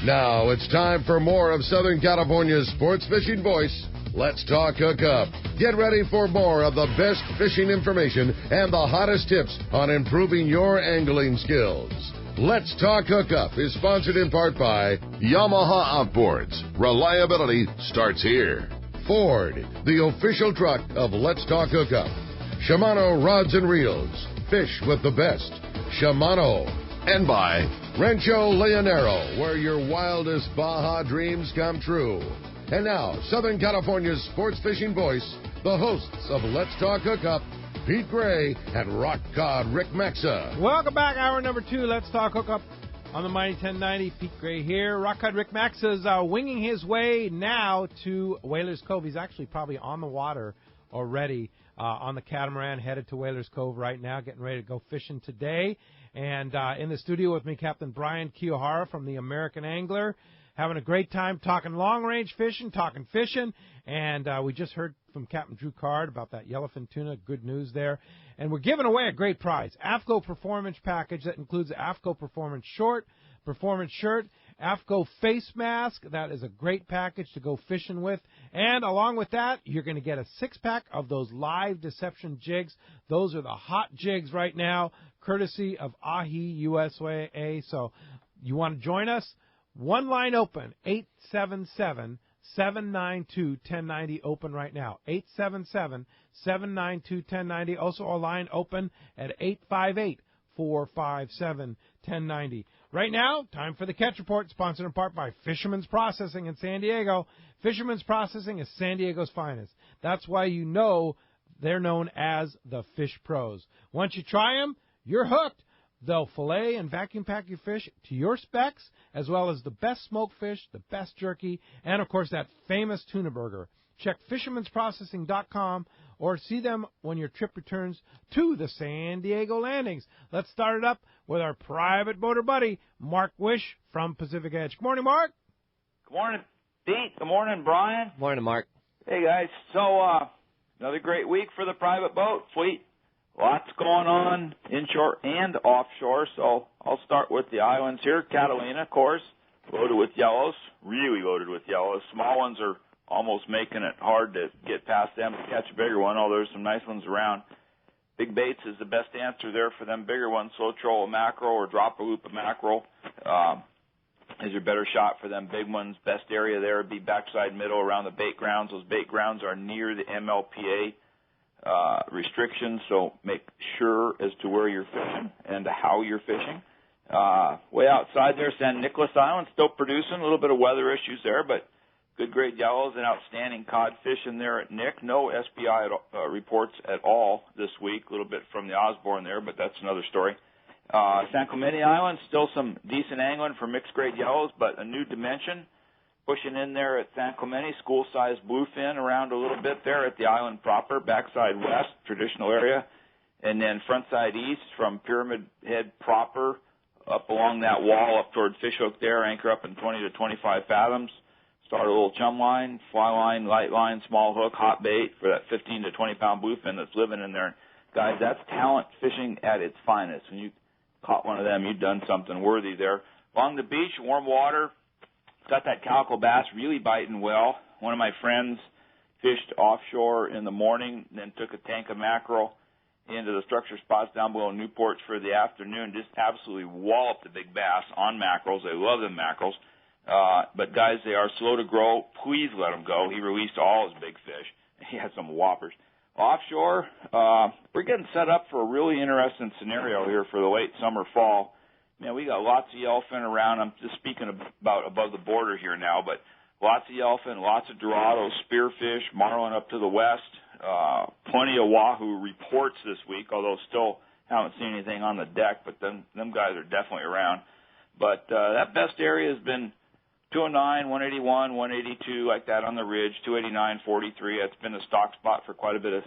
Now it's time for more of Southern California's sports fishing voice. Let's talk Hookup. Get ready for more of the best fishing information and the hottest tips on improving your angling skills. Let's Talk Hookup is sponsored in part by Yamaha Outboards. Reliability starts here. Ford, the official truck of Let's Talk Hookup. Shimano Rods and Reels. Fish with the best. Shimano. And by Rancho Leonero, where your wildest Baja dreams come true. And now, Southern California's sports fishing voice, the hosts of Let's Talk Hookup, Pete Gray and Rock God Rick Maxa. Welcome back, hour number 2, Let's Talk Hookup on the Mighty 1090. Pete Gray here. Rock God Rick Maxa is winging his way now to Whalers Cove. He's actually probably on the water already on the catamaran, headed to Whalers Cove right now, getting ready to go fishing today. And in the studio with me, Captain Brian Kiyohara from the American Angler, having a great time talking long-range fishing, talking fishing. And we just heard from Captain Drew Card about that yellowfin tuna. Good news there. And we're giving away a great prize, AFCO Performance Package that includes AFCO Performance Short, Performance Shirt, AFCO Face Mask. That is a great package to go fishing with. And along with that, you're going to get a 6-pack of those live deception jigs. Those are the hot jigs right now, courtesy of Ahi USA. So you want to join us? One line open, 877-792-1090, open right now. 877-792-1090. Also a line open at 858-457-1090. Right now, time for the Catch Report, sponsored in part by Fisherman's Processing in San Diego. Fisherman's Processing is San Diego's finest. That's why you know they're known as the Fish Pros. Once you try them, you're hooked. They'll fillet and vacuum pack your fish to your specs, as well as the best smoked fish, the best jerky, and, of course, that famous tuna burger. Check fishermansprocessing.com or see them when your trip returns to the San Diego landings. Let's start it up with our private boater buddy, Mark Wish from Pacific Edge. Good morning, Mark. Good morning, Pete. Good morning, Brian. Morning, Mark. Hey, guys. So, another great week for the private boat fleet. Lots going on inshore and offshore, so I'll start with the islands here. Catalina, of course, loaded with yellows, really loaded with yellows. Small ones are almost making it hard to get past them to catch a bigger one, although there's some nice ones around. Big baits is the best answer there for them bigger ones. Slow troll a mackerel or drop a loop of mackerel is your better shot for them big ones. Best area there would be backside middle around the bait grounds. Those bait grounds are near the MLPA restrictions, so make sure as to where you're fishing and how you're fishing. Way outside there, San Nicolas Island, still producing, a little bit of weather issues there, but good grade yellows and outstanding cod fishing there at Nick. No SBI reports at all this week, a little bit from the Osborne there, but that's another story. San Clemente Island, still some decent angling for mixed grade yellows, but a new dimension. Pushing in there at San Clemente, school-sized bluefin around a little bit there at the island proper, backside west, traditional area, and then frontside east from Pyramid Head proper up along that wall up toward Fishhook there, anchor up in 20 to 25 fathoms. Start a little chum line, fly line, light line, small hook, hot bait for that 15 to 20-pound bluefin that's living in there. Guys, that's talent fishing at its finest. When you caught one of them, you've done something worthy there. Along the beach, warm water. Got that calico bass really biting well. One of my friends fished offshore in the morning, then took a tank of mackerel into the structure spots down below Newport for the afternoon. Just absolutely walloped the big bass on mackerels. They love them mackerels. But, guys, they are slow to grow. Please let them go. He released all his big fish. He had some whoppers. Offshore, we're getting set up for a really interesting scenario here for the late summer, fall. Man, we got lots of yellowfin around. I'm just speaking about above the border here now, but lots of yellowfin, lots of dorado, spearfish, marlin up to the west, plenty of wahoo reports this week, although still haven't seen anything on the deck, but them guys are definitely around. But that best area has been 209, 181, 182, like that on the ridge, 289, 43. That's been a stock spot for quite a bit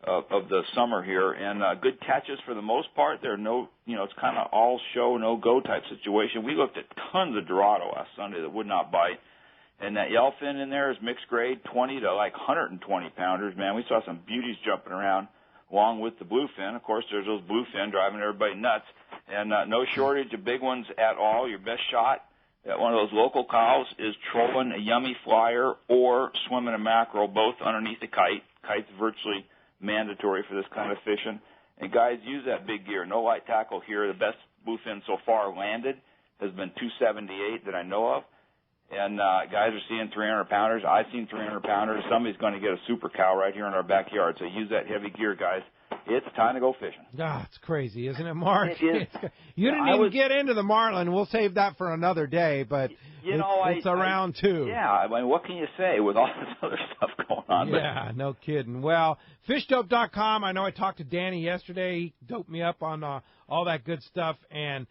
of the summer here, and good catches for the most part. There are no, it's kind of all show, no go type situation. We looked at tons of dorado last Sunday that would not bite, and that yellowfin in there is mixed grade, 20 to like 120 pounders. Man, we saw some beauties jumping around along with the bluefin. Of course, there's those bluefin driving everybody nuts, and no shortage of big ones at all. Your best shot that one of those local cows is trolling a yummy flyer or swimming a mackerel, both underneath a kite. Kite's virtually mandatory for this kind of fishing. And guys, use that big gear. No light tackle here. The best bluefin so far landed has been 278 that I know of. And guys are seeing 300-pounders. I've seen 300-pounders. Somebody's going to get a super cow right here in our backyard. So use that heavy gear, guys. It's time to go fishing. Ah, it's crazy, isn't it, Mark? It is. You didn't even get into the marlin. We'll save that for another day, but it's around too. Yeah, I mean, what can you say with all this other stuff going on? Yeah, no kidding. Well, fishdope.com, I know I talked to Danny yesterday. He doped me up on all that good stuff, and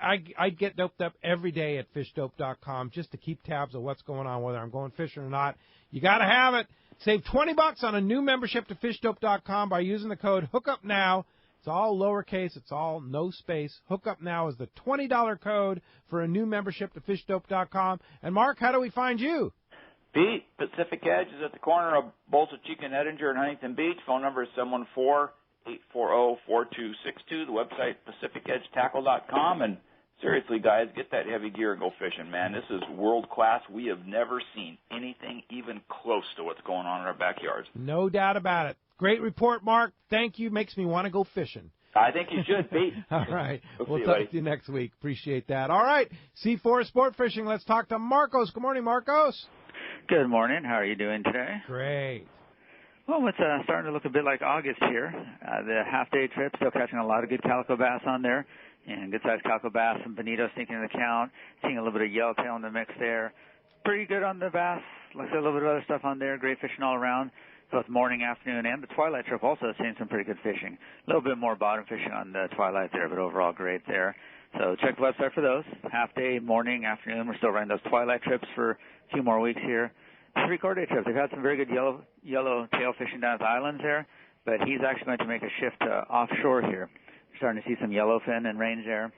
I get doped up every day at fishdope.com just to keep tabs of what's going on, whether I'm going fishing or not. You got to have it. Save $20 on a new membership to fishdope.com by using the code HOOKUPNOW. It's all lowercase. It's all no space. HOOKUPNOW is the $20 code for a new membership to fishdope.com. And, Mark, how do we find you? Pete, Pacific Edge is at the corner of Bolsa Chica and Edinger in Huntington Beach. Phone number is 714-840-4262. The website, pacificedgetackle.com. And seriously, guys, get that heavy gear and go fishing, man. This is world class. We have never seen anything even close to what's going on in our backyards. No doubt about it. Great report, Mark. Thank you. Makes me want to go fishing. I think you should, Pete. All right. We'll talk to you next week. Appreciate that. All right. Seaforth Sport Fishing. Let's talk to Marcos. Good morning, Marcos. Good morning. How are you doing today? Great. Well, it's starting to look a bit like August here. The half-day trip, still catching a lot of good calico bass on there, and good-sized calico bass and bonito sneaking in the count, seeing a little bit of yellowtail in the mix there. Pretty good on the bass. Like I said, a little bit of other stuff on there. Great fishing all around, both morning, afternoon, and the twilight trip also seeing some pretty good fishing. A little bit more bottom fishing on the twilight there, but overall great there. So check the website for those. Half-day, morning, afternoon. We're still running those twilight trips for a few more weeks here. 3/4 day trip. They've had some very good yellow tail fishing down at the islands there, but he's actually going to make a shift offshore here. We're starting to see some yellowfin and range there.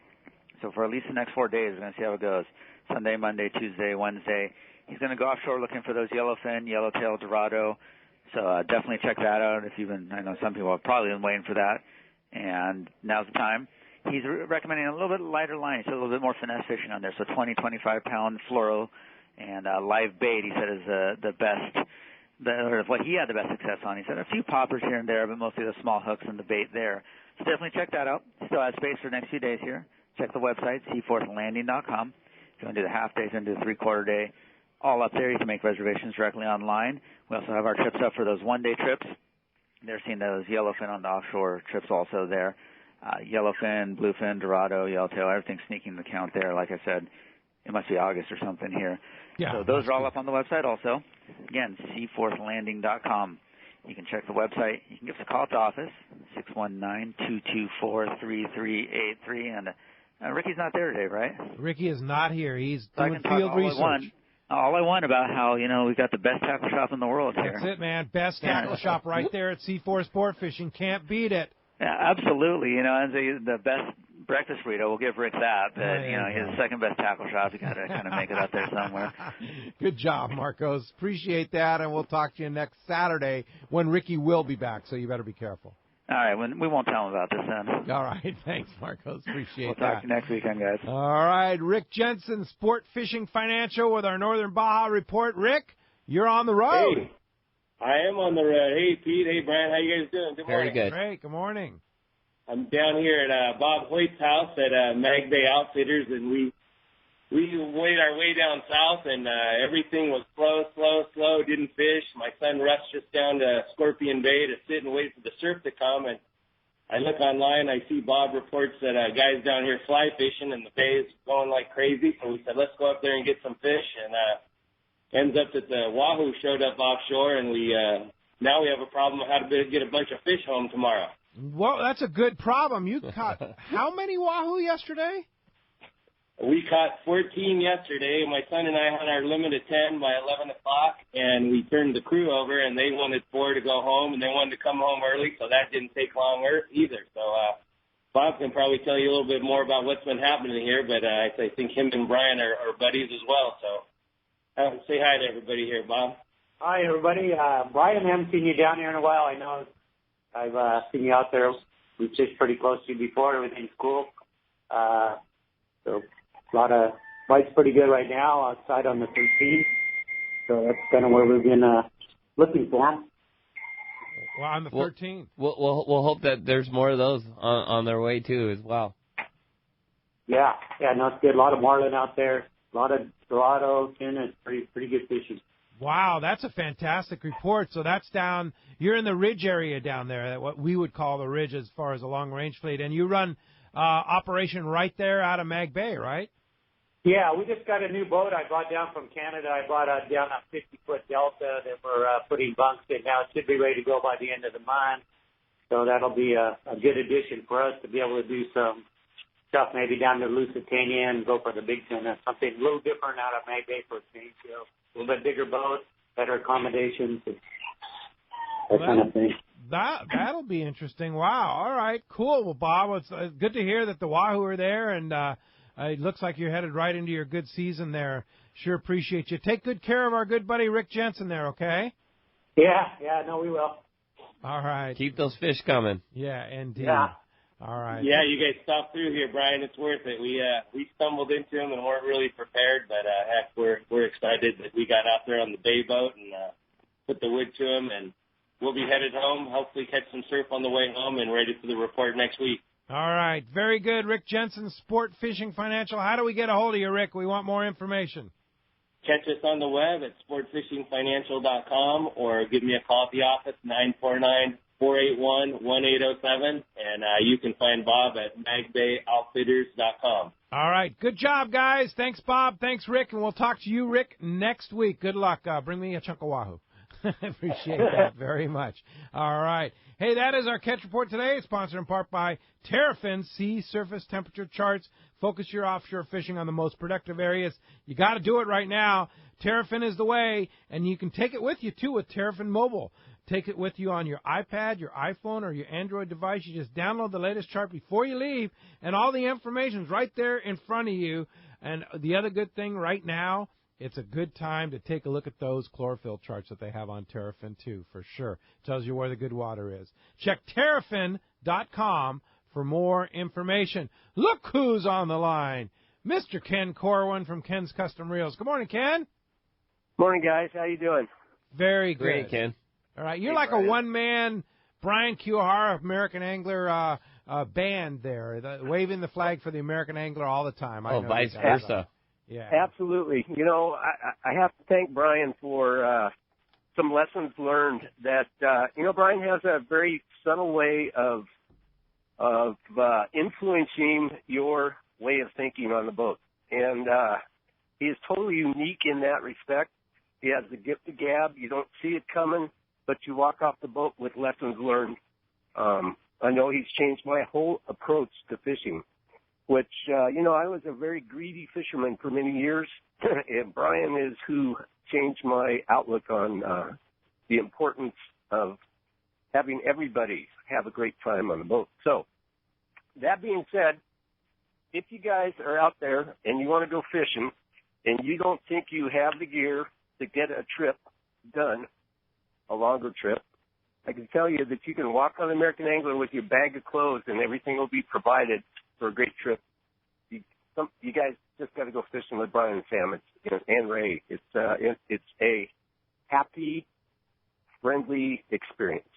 So for at least the next 4 days, we're going to see how it goes. Sunday, Monday, Tuesday, Wednesday. He's going to go offshore looking for those yellowfin, yellowtail, dorado. So definitely check that out if you've been, I know some people have probably been waiting for that. And now's the time. He's recommending a little bit lighter line, so a little bit more finesse fishing on there. So 20, 25-pound fluoro. And live bait, he said, is the best, or what he had the best success on. He said a few poppers here and there, but mostly the small hooks and the bait there. So definitely check that out. Still has space for the next few days here. Check the website, seaforthlanding.com. If you want to do the half day, if you want to do the 3/4 day, all up there. You can make reservations directly online. We also have our trips up for those one-day trips. They're seeing those yellowfin on the offshore trips also there. Yellowfin, bluefin, dorado, yellowtail, everything sneaking in the count there. Like I said, it must be August or something here. Yeah, so those are all up on the website also. Again, seaforthlanding.com. You can check the website. You can give us a call at the office, 619-224-3383. And Ricky's not there today, right? Ricky is not here. He's so doing field research. All I want about how, we've got the best tackle shop in the world here. That's it, man. Best tackle shop right there at Seaforth Sport Fishing. Can't beat it. Yeah, absolutely. And the best breakfast burrito, we'll give Rick that. But, he's the second best tackle shop. You got to kind of make it up there somewhere. Good job, Marcos. Appreciate that, and we'll talk to you next Saturday when Ricky will be back, so you better be careful. All right, we won't tell him about this then. All right, thanks, Marcos. Appreciate that. We'll talk to you next weekend, guys. All right, Rick Jensen, Sport Fishing Financial with our Northern Baja report. Rick, you're on the road. Hey, I am on the road. Hey, Pete. Hey, Brian. How you guys doing? Good morning. Very good. Great. Good morning. I'm down here at Bob Hoyt's house at Mag Bay Outfitters, and we made our way down south, and everything was slow, didn't fish. My son rushed just down to Scorpion Bay to sit and wait for the surf to come, and I look online, I see Bob reports that guys down here fly fishing, and the bay is going like crazy, so we said, let's go up there and get some fish, and ends up that the wahoo showed up offshore, and now we have a problem of how to get a bunch of fish home tomorrow. Well, that's a good problem. You caught how many wahoo yesterday? We caught 14 yesterday. My son and I had our limit of 10 by 11 o'clock, and we turned the crew over, and they wanted 4 to go home, and they wanted to come home early, so that didn't take long either. So Bob can probably tell you a little bit more about what's been happening here, but I think him and Brian are buddies as well. So say hi to everybody here, Bob. Hi, everybody. Brian, I haven't seen you down here in a while. I know I've seen you out there. We've fished pretty close to you before. Everything's cool. So a lot of bite's pretty good right now outside on the 13th. So that's kind of where we've been looking for them. Well, on the 13th. We'll hope that there's more of those on their way, too, as well. Yeah, no, it's good. A lot of marlin out there. A lot of dorado, tuna. It's pretty good fishing. Wow, that's a fantastic report. So that's down, you're in the ridge area down there, what we would call the ridge as far as a long-range fleet. And you run operation right there out of Mag Bay, right? Yeah, we just got a new boat I brought down from Canada. I brought down a 50-foot Delta that we're putting bunks in now. It should be ready to go by the end of the month. So that'll be a good addition for us to be able to do some stuff maybe down to Lusitania and go for the big tuna. Something a little different out of Mag Bay for a change. You know, a little bit bigger boat, better accommodations, that kind of thing. That'll be interesting. Wow. All right. Cool. Well, Bob, it's good to hear that the Wahoo are there, and it looks like you're headed right into your good season there. Sure appreciate you. Take good care of our good buddy Rick Jensen there, okay? Yeah, no, we will. All right. Keep those fish coming. Yeah, indeed. Yeah. All right. Yeah, you guys stopped through here, Brian. It's worth it. We stumbled into them and weren't really prepared, but heck, we're excited that we got out there on the bay boat and put the wood to them, and we'll be headed home. Hopefully, catch some surf on the way home and ready for the report next week. All right. Very good, Rick Jensen, Sport Fishing Financial. How do we get a hold of you, Rick? We want more information. Catch us on the web at sportfishingfinancial.com or give me a call at the office, 949-481-1807, and you can find Bob at magbayoutfitters.com. All right. Good job, guys. Thanks, Bob. Thanks, Rick. And we'll talk to you, Rick, next week. Good luck. Bring me a chunk of Wahoo. Appreciate that very much. All right. Hey, that is our catch report today. Sponsored in part by Terrafin Sea Surface Temperature Charts. Focus your offshore fishing on the most productive areas. You got to do it right now. Terrafin is the way, and you can take it with you, too, with Terrafin Mobile. Take it with you on your iPad, your iPhone, or your Android device. You just download the latest chart before you leave, and all the information's right there in front of you. And the other good thing right now, it's a good time to take a look at those chlorophyll charts that they have on Terrafin, too, for sure. Tells you where the good water is. Check Terrafin.com for more information. Look who's on the line. Mr. Ken Corwin from Ken's Custom Reels. Good morning, Ken. Morning, guys. How you doing? Very good. Great, Ken. All right. You're like Brian. A one-man Brian Kiyohara American Angler band there, waving the flag for the American Angler all the time. Oh, vice versa. Yeah, absolutely. You know, I have to thank Brian for some lessons learned that, Brian has a very subtle way of influencing your way of thinking on the boat. And he is totally unique in that respect. He has the gift of gab. You don't see it coming, but you walk off the boat with lessons learned. I know he's changed my whole approach to fishing, which, I was a very greedy fisherman for many years, and Brian is who changed my outlook on the importance of having everybody have a great time on the boat. So, that being said, if you guys are out there and you want to go fishing and you don't think you have the gear to get a trip done, a longer trip, I can tell you that you can walk on American Angler with your bag of clothes and everything will be provided for a great trip. You guys just got to go fishing with Brian and Sam and Ray. It's a happy, friendly experience.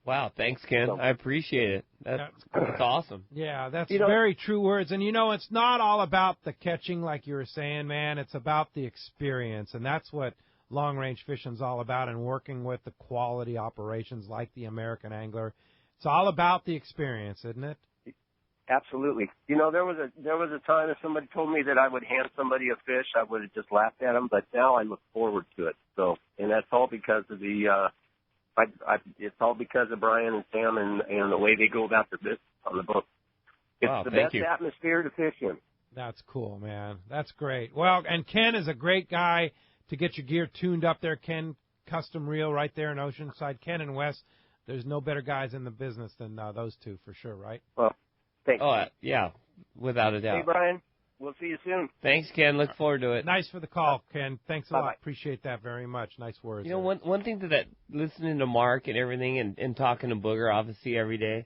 Wow, thanks, Ken. I appreciate it. That's awesome. Yeah, that's very true words. And, it's not all about the catching like you were saying, man. It's about the experience, and that's what long-range fishing's all about, and working with the quality operations like the American Angler. It's all about the experience, isn't it? Absolutely. There was a time if somebody told me that I would hand somebody a fish, I would have just laughed at them, but now I look forward to it. So, and that's all because of it's all because of Brian and Sam and the way they go about their business on the boat. It's the best atmosphere to fish in. That's cool, man. That's great. Well, and Ken is a great guy to get your gear tuned up there. Ken Custom Reel right there in Oceanside. Ken and Wes, there's no better guys in the business than those two for sure, right? Well, thanks. Oh, yeah, without a doubt. Hey, Brian, we'll see you soon. Thanks, Ken. Look forward to it. Nice for the call, Ken. Thanks a lot. Bye-bye. Appreciate that very much. Nice words. One thing that listening to Mark and everything and talking to Booger, obviously, every day,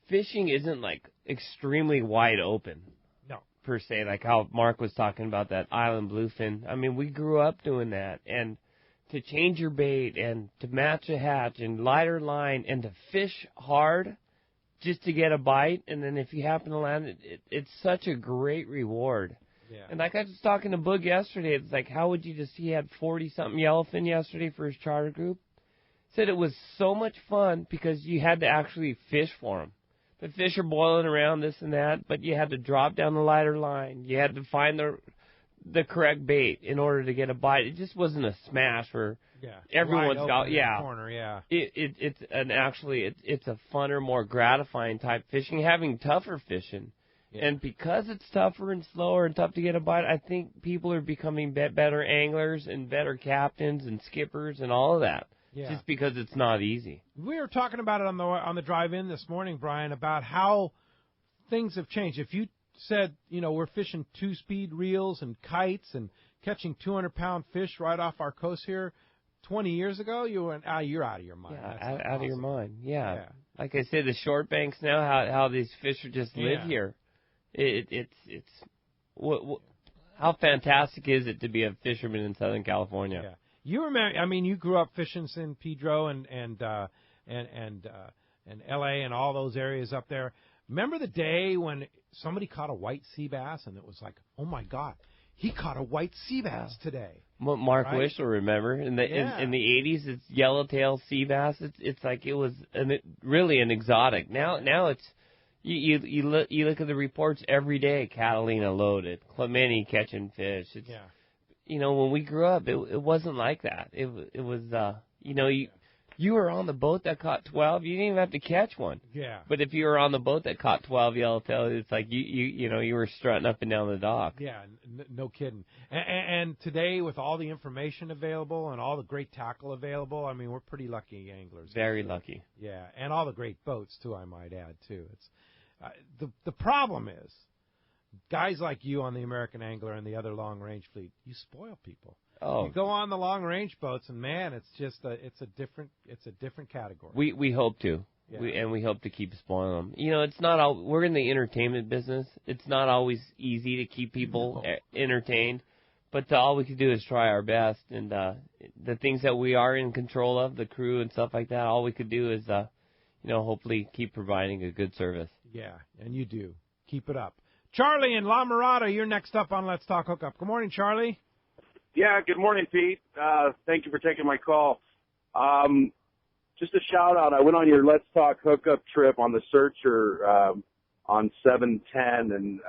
fishing isn't, extremely wide open. No. per se, like how Mark was talking about that island bluefin. I mean, we grew up doing that, and to change your bait and to match a hatch and lighter line and to fish hard just to get a bite, and then if you happen to land it, it's such a great reward. Yeah. And like I was talking to Boog yesterday, it's like, how would you just, he had 40-something yellowfin yesterday for his charter group. Said it was so much fun because you had to actually fish for them. The fish are boiling around, this and that, but you had to drop down the lighter line. You had to find the correct bait in order to get a bite. It just wasn't a smash where everyone's got, corner, yeah. It's a funner, more gratifying type fishing, having tougher fishing. Yeah. And because it's tougher and slower and tough to get a bite, I think people are becoming better anglers and better captains and skippers and all of that. Yeah. Just because it's not easy. We were talking about it on the drive-in this morning, Brian, about how things have changed. If you said, we're fishing 2-speed reels and kites and catching 200-pound fish right off our coast here 20 years ago, you went, you're out of your mind. Yeah, out of your mind. Yeah. Like I said, the short banks now, how these fish are just live here. It's how fantastic is it to be a fisherman in Southern California? Yeah. You remember? You grew up fishing San Pedro and L.A. and all those areas up there. Remember the day when somebody caught a white sea bass and it was like, oh my God, he caught a white sea bass today. Mark Wish will remember in the 80s, it's yellowtail sea bass. It's like it was really an exotic. Now it's. You look at the reports every day. Catalina loaded, Clemente catching fish. When we grew up, it wasn't like that. It was you were on the boat that caught 12. You didn't even have to catch one. Yeah. But if you were on the boat that caught 12 yellowtail, it's like you were strutting up and down the dock. Yeah, no kidding. And today, with all the information available and all the great tackle available, we're pretty lucky anglers. Very lucky. Yeah, and all the great boats too, I might add too. It's the problem is, guys like you on the American Angler and the other long-range fleet, you spoil people. Oh. You go on the long-range boats, and man, it's just it's a different category. We hope to, we hope to keep spoiling them. It's not all. We're in the entertainment business. It's not always easy to keep people entertained, but all we can do is try our best. And the things that we are in control of, the crew and stuff like that, all we could do is, hopefully keep providing a good service. Yeah, and you do. Keep it up. Charlie in La Mirada, you're next up on Let's Talk Hookup. Good morning, Charlie. Yeah, good morning, Pete. Thank you for taking my call. Just a shout-out. I went on your Let's Talk Hookup trip on the Searcher on 7/10 and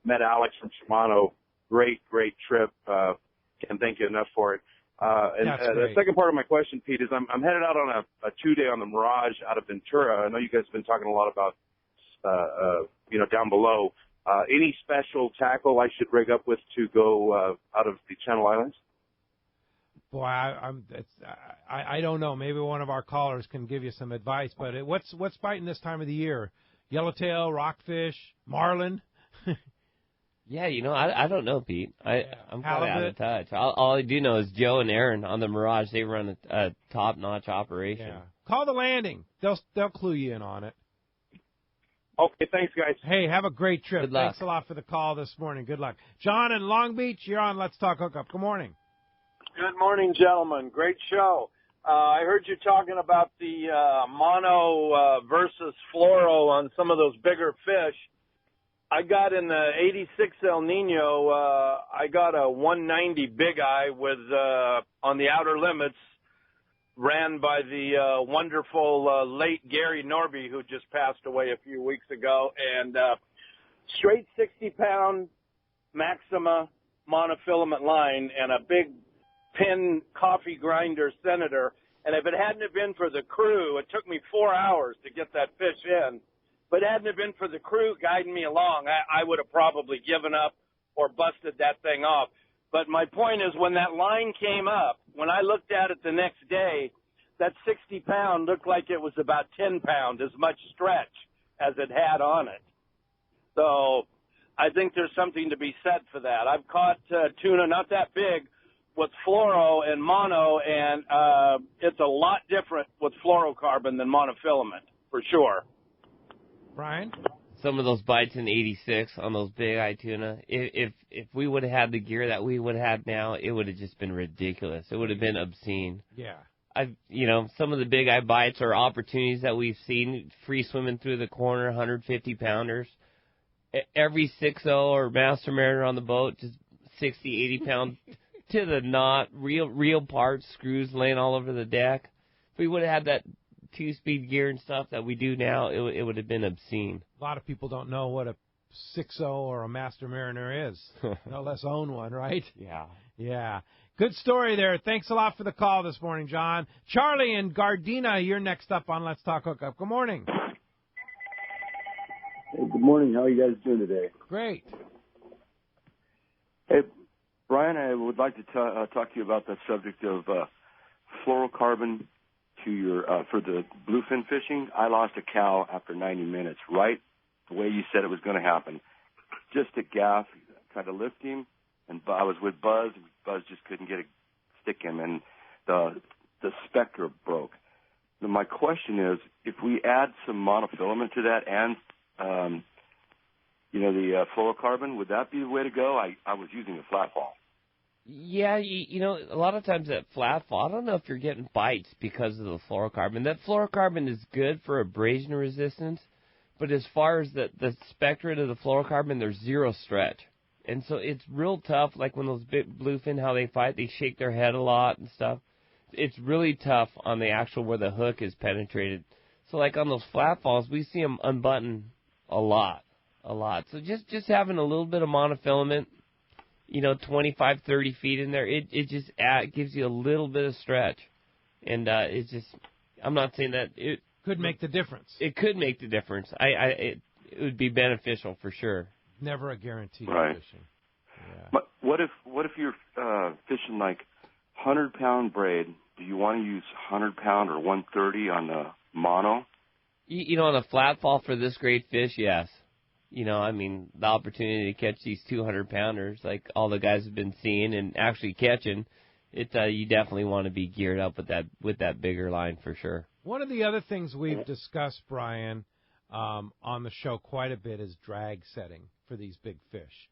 met Alex from Shimano. Great trip. Can't thank you enough for it. The second part of my question, Pete, is I'm headed out on a 2-day on the Mirage out of Ventura. I know you guys have been talking a lot about, down below. Any special tackle I should rig up with to go out of the Channel Islands? Boy, I don't know. Maybe one of our callers can give you some advice. But what's biting this time of the year? Yellowtail, rockfish, marlin. Yeah, I don't know, Pete. I'm kind of out of touch. All I do know is Joe and Aaron on the Mirage. They run a top-notch operation. Yeah. Call the landing. They'll clue you in on it. Okay, thanks, guys. Hey, have a great trip. Good luck. Thanks a lot for the call this morning. Good luck. John in Long Beach, you're on Let's Talk Hookup. Good morning. Good morning, gentlemen. Great show. I heard you talking about the mono versus fluoro on some of those bigger fish. I got in the 86 El Nino, I got a 190 Big Eye with on the outer limits, ran by the wonderful late Gary Norby, who just passed away a few weeks ago, and straight 60-pound Maxima monofilament line and a big pin coffee grinder Senator. And if it hadn't have been for the crew, it took me 4 hours to get that fish in. But hadn't it been for the crew guiding me along, I would have probably given up or busted that thing off. But my point is, when that line came up, when I looked at it the next day, that 60-pound looked like it was about 10 pound, as much stretch as it had on it. So I think there's something to be said for that. I've caught tuna not that big with fluoro and mono, and it's a lot different with fluorocarbon than monofilament, for sure. Brian? some of those bites in '86 on those big eye tuna. If we would have had the gear that we would have had now, it would have just been ridiculous. It would have been obscene. Yeah. Some of the big eye bites are opportunities that we've seen, free swimming through the corner, 150 pounders. Every 6-0 or Master Mariner on the boat, just 60, 80 pounds to the knot, real parts, screws laying all over the deck. If we would have had that 2-speed gear and stuff that we do now, it would have been obscene. A lot of people don't know what a 6-0 or a Master Mariner is. No less own one, right? Yeah. Yeah. Good story there. Thanks a lot for the call this morning, John. Charlie in Gardena, you're next up on Let's Talk Hookup. Good morning. Hey, good morning. How are you guys doing today? Great. Hey, Brian, I would like to talk to you about the subject of fluorocarbon to your for the bluefin fishing. I lost a cow after 90 minutes, right the way you said it was going to happen. Just a gaff, tried to lift him, and I was with Buzz. Buzz just couldn't get a stick him, and the spectra broke. Now, my question is, if we add some monofilament to that and the fluorocarbon, would that be the way to go? I was using a flat fall. Yeah, a lot of times that flat fall, I don't know if you're getting bites because of the fluorocarbon. That fluorocarbon is good for abrasion resistance, but as far as the spectra of the fluorocarbon, there's zero stretch. And so it's real tough, like when those big bluefin, how they fight, they shake their head a lot and stuff. It's really tough on the actual where the hook is penetrated. So like on those flat falls, we see them unbutton a lot. So just having a little bit of monofilament, 25, 30 feet in there, it just gives you a little bit of stretch. And it's just, I'm not saying that it could make the difference. It could make the difference. It would be beneficial for sure. Never a guarantee right. fishing. Yeah. But what if you're fishing like 100-pound braid? Do you want to use 100-pound or 130 on the mono? On a flat fall for this great fish, yes. The opportunity to catch these 200-pounders, like all the guys have been seeing and actually catching, you definitely want to be geared up with that bigger line for sure. One of the other things we've discussed, Brian, on the show quite a bit is drag setting for these big fish.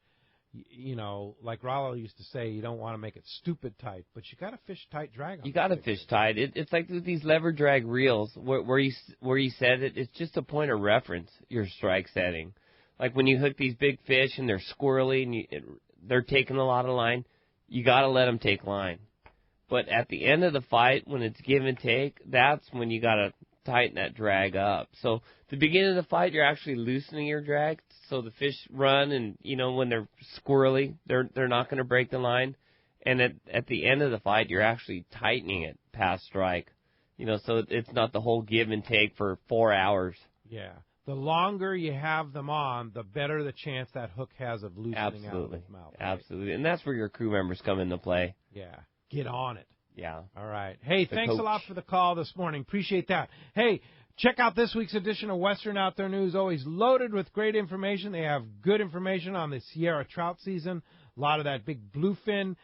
Like Rollo used to say, you don't want to make it stupid tight, but you got to fish tight drag on. You got to fish tight. It's like with these lever drag reels where you said it. It's just a point of reference. Your strike setting, like when you hook these big fish and they're squirrely and they're taking a lot of line, you got to let them take line. But at the end of the fight, when it's give and take, that's when you got to tighten that drag up. So the beginning of the fight, you're actually loosening your drag, so the fish run, and when they're squirrely, they're not going to break the line. And at the end of the fight, you're actually tightening it past strike. So it's not the whole give and take for 4 hours. Yeah. The longer you have them on, the better the chance that hook has of loosening out of his mouth. Right? Absolutely. And that's where your crew members come into play. Yeah. Get on it. Yeah. All right. Hey, thanks coach. a lot for the call this morning. Appreciate that. Hey, check out this week's edition of Western Outdoor News. Always loaded with great information. They have good information on the Sierra trout season. A lot of that big bluefin,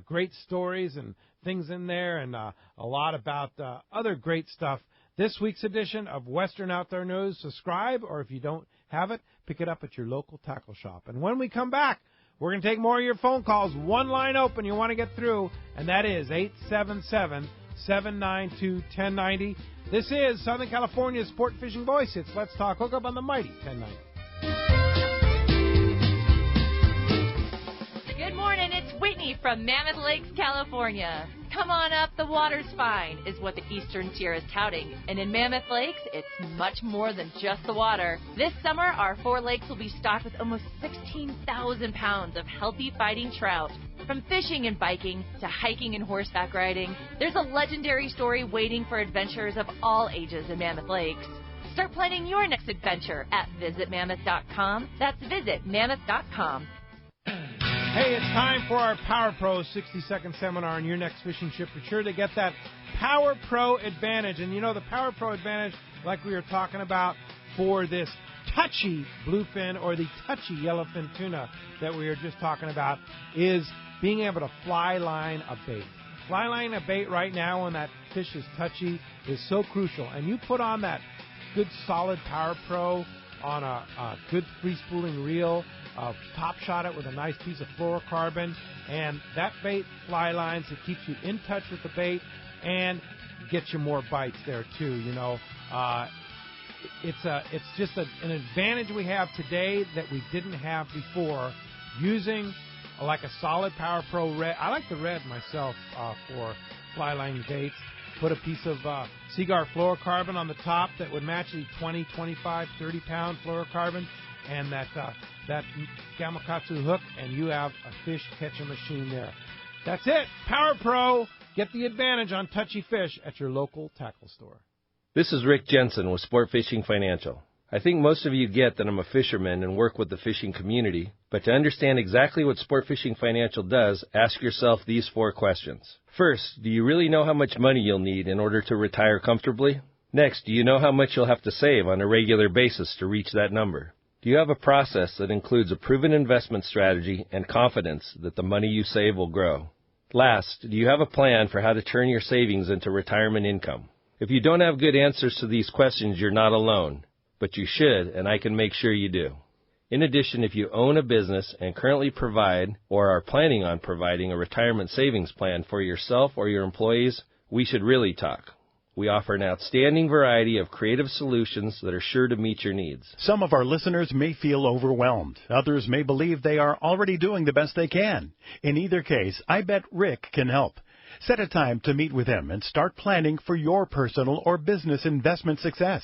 great stories and things in there, and a lot about other great stuff. This week's edition of Western Outdoor News. Subscribe, or if you don't have it, pick it up at your local tackle shop. And when we come back, we're going to take more of your phone calls. One line open you want to get through, and that is 877-792-1090. This is Southern California's Sport Fishing Voice. It's Let's Talk Hookup on the Mighty 1090. Good morning. It's Whitney from Mammoth Lakes, California. Come on up, the water's fine, is what the Eastern Sierra is touting. And in Mammoth Lakes, it's much more than just the water. This summer, our 4 lakes will be stocked with almost 16,000 pounds of healthy fighting trout. From fishing and biking to hiking and horseback riding, there's a legendary story waiting for adventurers of all ages in Mammoth Lakes. Start planning your next adventure at visitmammoth.com. That's visitmammoth.com. Hey, it's time for our Power Pro 60-second seminar on your next fishing trip. Be sure to get that Power Pro Advantage. And the Power Pro Advantage, like we were talking about, for this touchy bluefin or the touchy yellowfin tuna that we were just talking about, is being able to fly line a bait. Fly line a bait right now when that fish is touchy is so crucial. And you put on that good solid Power Pro on a good free-spooling reel, top shot it with a nice piece of fluorocarbon, and that bait fly lines. It keeps you in touch with the bait and gets you more bites there too. You know, it's just an advantage we have today that we didn't have before, using like a solid Power Pro red. I like the red myself for fly line baits. Put a piece of Seagar fluorocarbon on the top that would match the 20, 25, 30-pound fluorocarbon, and that Gamakatsu hook, and you have a fish catching machine there. That's it. Power Pro. Get the advantage on touchy fish at your local tackle store. This is Rick Jensen with Sport Fishing Financial. I think most of you get that I'm a fisherman and work with the fishing community, but to understand exactly what Sport Fishing Financial does, ask yourself these 4 questions. First, do you really know how much money you'll need in order to retire comfortably? Next, do you know how much you'll have to save on a regular basis to reach that number? Do you have a process that includes a proven investment strategy and confidence that the money you save will grow? Last, do you have a plan for how to turn your savings into retirement income? If you don't have good answers to these questions, you're not alone. But you should, and I can make sure you do. In addition, if you own a business and currently provide or are planning on providing a retirement savings plan for yourself or your employees, we should really talk. We offer an outstanding variety of creative solutions that are sure to meet your needs. Some of our listeners may feel overwhelmed. Others may believe they are already doing the best they can. In either case, I bet Rick can help. Set a time to meet with him and start planning for your personal or business investment success.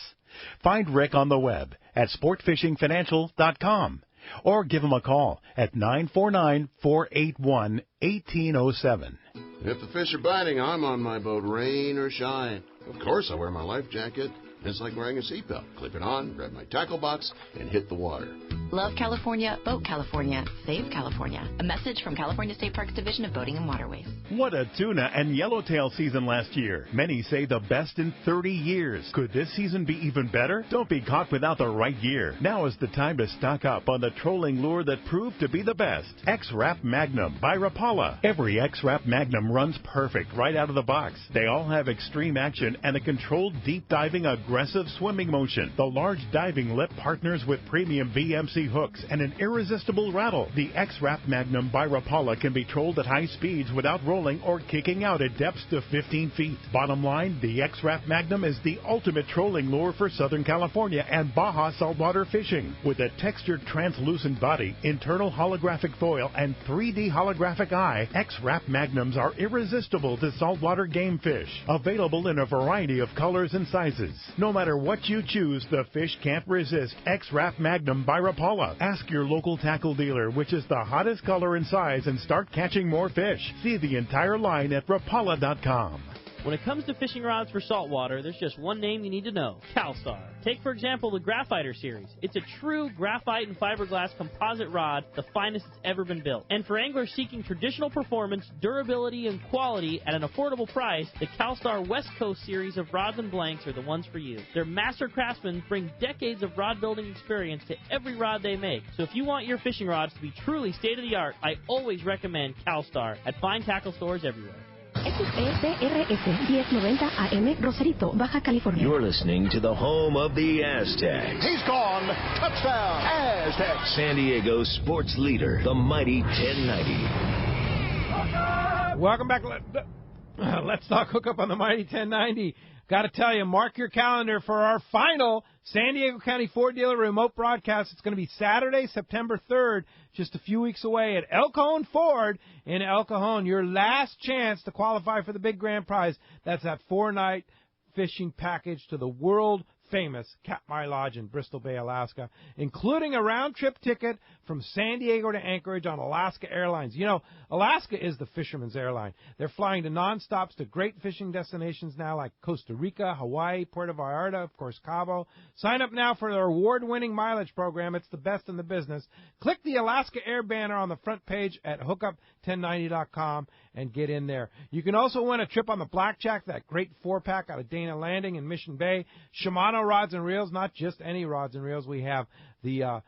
Find Rick on the web at sportfishingfinancial.com or give him a call at 949-481-1807. If the fish are biting, I'm on my boat, rain or shine. Of course, I wear my life jacket. It's like wearing a seatbelt. Clip it on, grab my tackle box, and hit the water. Love California, vote California, save California. A message from California State Parks Division of Boating and Waterways. What a tuna and yellowtail season last year. Many say the best in 30 years. Could this season be even better? Don't be caught without the right gear. Now is the time to stock up on the trolling lure that proved to be the best. X-Rap Magnum by Rapala. Every X-Rap Magnum runs perfect right out of the box. They all have extreme action and a controlled deep diving aggressive swimming motion. The large diving lip partners with premium VMC hooks and an irresistible rattle. The X-Rap Magnum by Rapala can be trolled at high speeds without rolling or kicking out at depths to 15 feet. Bottom line, the X-Rap Magnum is the ultimate trolling lure for Southern California and Baja saltwater fishing. With a textured translucent body, internal holographic foil, and 3D holographic eye, X-Rap Magnums are irresistible to saltwater game fish. Available in a variety of colors and sizes. No matter what you choose, the fish can't resist X-Rap Magnum by Rapala. Ask your local tackle dealer which is the hottest color and size and start catching more fish. See the entire line at Rapala.com. When it comes to fishing rods for saltwater, there's just one name you need to know, CalStar. Take, for example, the Graphiter series. It's a true graphite and fiberglass composite rod, the finest it's ever been built. And for anglers seeking traditional performance, durability, and quality at an affordable price, the CalStar West Coast series of rods and blanks are the ones for you. Their master craftsmen bring decades of rod building experience to every rod they make. So if you want your fishing rods to be truly state-of-the-art, I always recommend CalStar at fine tackle stores everywhere. XEPRS 1090 AM, Rosarito, Baja California. You're listening to the home of the Aztecs. He's gone. Touchdown, Aztecs. San Diego sports leader, the mighty 1090. Welcome back. Let's talk hookup on the mighty 1090. Got to tell you, mark your calendar for our final San Diego County Ford dealer remote broadcast. It's going to be Saturday, September 3rd, just a few weeks away at El Cajon Ford in El Cajon. Your last chance to qualify for the big grand prize. That's that 4-night fishing package to the world-famous Katmai Lodge in Bristol Bay, Alaska, including a round-trip ticket from San Diego to Anchorage on Alaska Airlines. You know, Alaska is the fisherman's airline. They're flying to nonstops to great fishing destinations now like Costa Rica, Hawaii, Puerto Vallarta, of course, Cabo. Sign up now for their award-winning mileage program. It's the best in the business. Click the Alaska Air banner on the front page at hookup1090.com and get in there. You can also win a trip on the Blackjack, that great 4-pack out of Dana Landing in Mission Bay. Shimano rods and reels, not just any rods and reels. We have the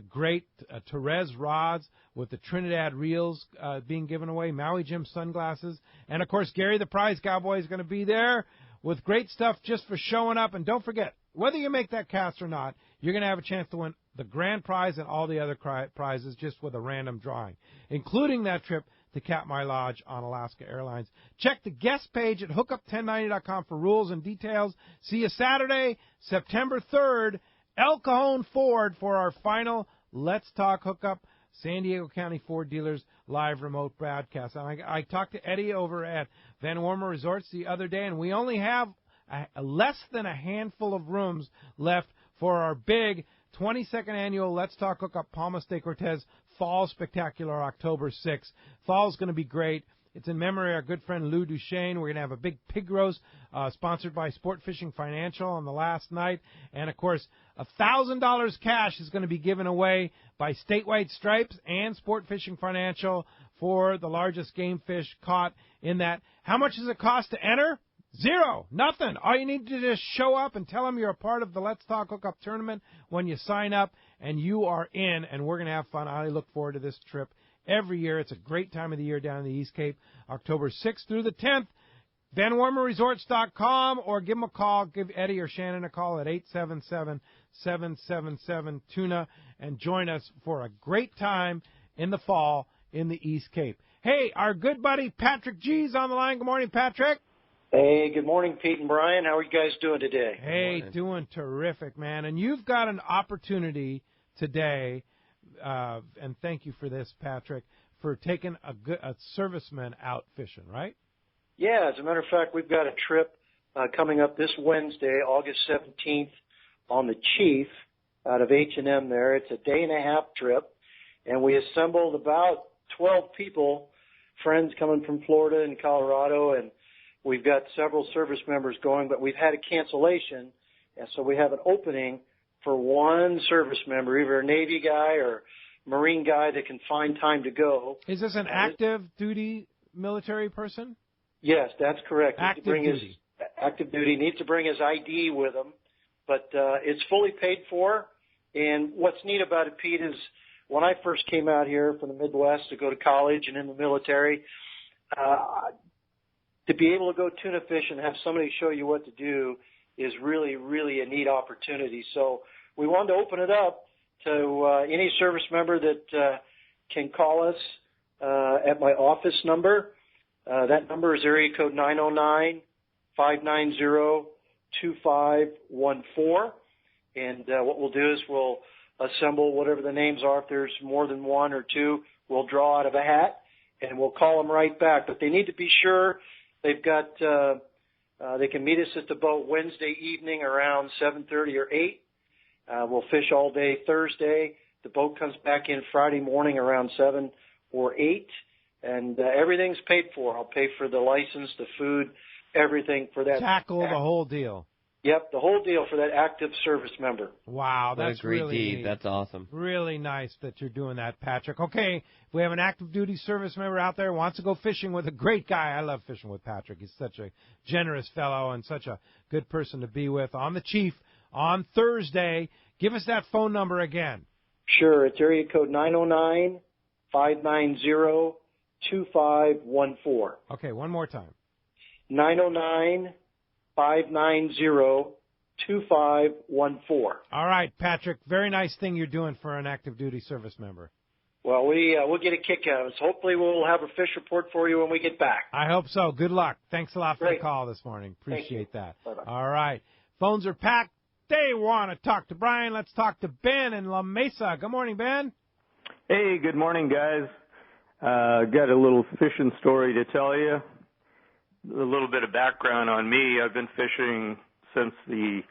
great Therese rods with the Trinidad reels being given away, Maui Jim sunglasses, and, of course, Gary the Prize Cowboy is going to be there with great stuff just for showing up. And don't forget, whether you make that cast or not, you're going to have a chance to win the grand prize and all the other prizes just with a random drawing, including that trip to Katmai Lodge on Alaska Airlines. Check the guest page at hookup1090.com for rules and details. See you Saturday, September 3rd, El Cajon Ford for our final Let's Talk Hookup San Diego County Ford Dealers live remote broadcast. And I talked to Eddie over at Van Wormer Resorts the other day, and we only have less than a handful of rooms left for our big 22nd annual Let's Talk Hookup Palmas de Cortez Fall Spectacular, October 6th. Fall's going to be great. It's in memory of our good friend Lou Duchesne. We're going to have a big pig roast sponsored by Sport Fishing Financial on the last night. And, of course, $1,000 cash is going to be given away by Statewide Stripes and Sport Fishing Financial for the largest game fish caught in that. How much does it cost to enter? Zero. Nothing. All you need to just show up and tell them you're a part of the Let's Talk Hookup tournament when you sign up, and you are in, and we're going to have fun. I look forward to this trip every year. It's a great time of the year down in the East Cape, October 6th through the 10th. VanWormerResorts.com, or give them a call. Give Eddie or Shannon a call at 877-777-TUNA and join us for a great time in the fall in the East Cape. Hey, our good buddy Patrick G's on the line. Good morning, Patrick. Hey, good morning, Pete and Brian. How are you guys doing today? Hey, doing terrific, man. And you've got an opportunity today, and thank you for this, Patrick, for taking a serviceman out fishing, right? Yeah, as a matter of fact, we've got a trip coming up this Wednesday, August 17th, on the Chief out of H&M there. It's a day-and-a-half trip, and we assembled about 12 people, friends coming from Florida and Colorado, and we've got several service members going, but we've had a cancellation, and so we have an opening for one service member, either a Navy guy or Marine guy that can find time to go. Is this an active duty military person? Yes, that's correct. Active duty. Active duty. Needs to bring his ID with him, but it's fully paid for. And what's neat about it, Pete, is when I first came out here from the Midwest to go to college and in the military, to be able to go tuna fish and have somebody show you what to do is really, really a neat opportunity. So we wanted to open it up to any service member that can call us at my office number. That number is area code 909-590-2514. And what we'll do is we'll assemble whatever the names are. If there's more than one or two, we'll draw out of a hat, and we'll call them right back. But they need to be sure they've got they can meet us at the boat Wednesday evening around 7:30 or 8. We'll fish all day Thursday. The boat comes back in Friday morning around 7 or 8. And everything's paid for. I'll pay for the license, the food, everything for that. Tackle the whole deal. Yep, the whole deal for that active service member. Wow, that's what a great really deed. neat. That's awesome. Really nice that you're doing that, Patrick. Okay, if we have an active duty service member out there who wants to go fishing with a great guy. I love fishing with Patrick. He's such a generous fellow and such a good person to be with. On the Chief on Thursday, give us that phone number again. Sure, it's area code 909-590-2514. Okay, one more time. 909-590-2514. All right, Patrick. Very nice thing you're doing for an active duty service member. Well, we'll get a kick out of it. So hopefully we'll have a fish report for you when we get back. I hope so. Good luck. Thanks a lot for Great. the call this morning. Appreciate that. Bye-bye. All right. Phones are packed. They want to talk to Brian. Let's talk to Ben in La Mesa. Good morning, Ben. Hey, good morning, guys. Got a little fishing story to tell you. A little bit of background on me. I've been fishing since the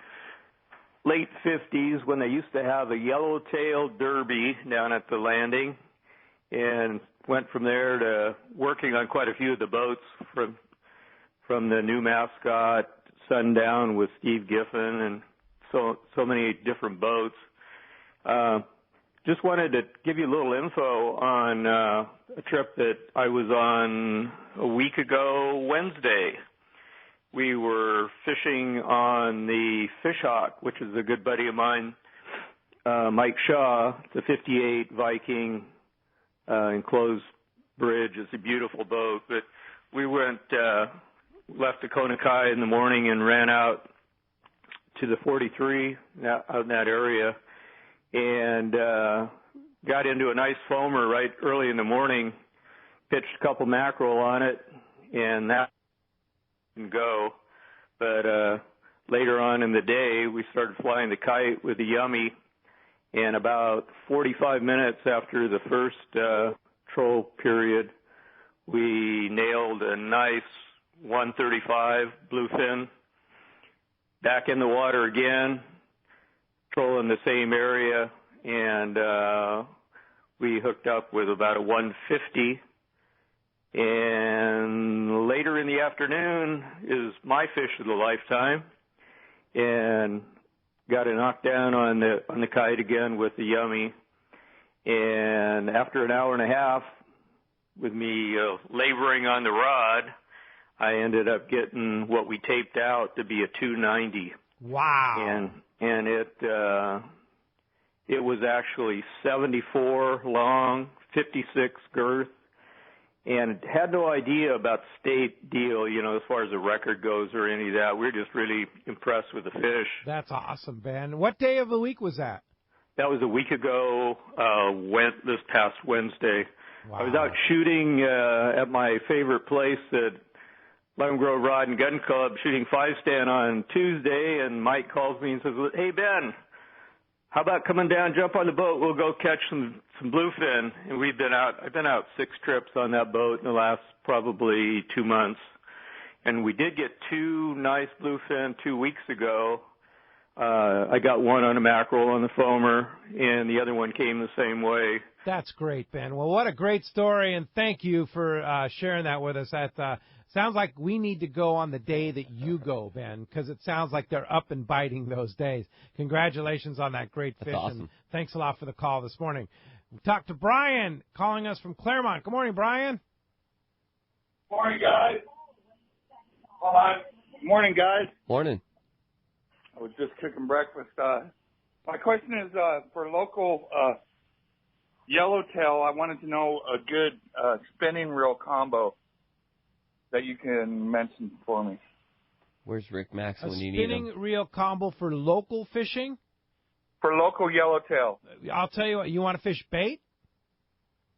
late 50s when they used to have a yellowtail derby down at the landing, and went from there to working on quite a few of the boats from the new mascot, Sundown with Steve Giffen, and so many different boats. Just wanted to give you a little info on a trip that I was on a week ago Wednesday. We were fishing on the Fishhawk, which is a good buddy of mine, Mike Shaw, the 58 Viking enclosed bridge. It's a beautiful boat. But we left the Kona Kai in the morning and ran out to the 43 out in that area, and got into a nice foamer right early in the morning. Pitched a couple mackerel on it, and that didn't go. But later on in the day, we started flying the kite with the Yummy, and about 45 minutes after the first troll period, we nailed a nice 135 bluefin. Back in the water again, trolling the same area, and we hooked up with about a 150. And later in the afternoon is my fish of the lifetime, and got a knockdown on the kite again with the Yummy. And after an hour and a half, with me laboring on the rod, I ended up getting what we taped out to be a 290. Wow! And it was actually 74 long, 56 girth. And had no idea about the state deal, as far as the record goes or any of that. We're just really impressed with the fish. That's awesome, Ben. What day of the week was that? That was a week ago, this past Wednesday. Wow. I was out shooting at my favorite place at Lemon Grove Rod and Gun Club, shooting 5-stand on Tuesday, and Mike calls me and says, "Hey, Ben, how about coming down, jump on the boat, we'll go catch some bluefin." And I've been out 6 trips on that boat in the last probably 2 months. And we did get 2 nice bluefin 2 weeks ago. I got one on a mackerel on the foamer, and the other one came the same way. That's great, Ben. Well, what a great story, and thank you for sharing that with us. Sounds like we need to go on the day that you go, Ben, because it sounds like they're up and biting those days. Congratulations on that great fish. That's awesome. And thanks a lot for the call this morning. We talked to Brian, calling us from Claremont. Good morning, Brian. Morning, guys. Hold on. Morning, guys. Morning. I was just cooking breakfast. My question is for local yellowtail. I wanted to know a good spinning reel combo that you can mention for me. Where's Rick Max when you A need him? spinning reel combo for local fishing? For local yellowtail. I'll tell you what, you want to fish bait?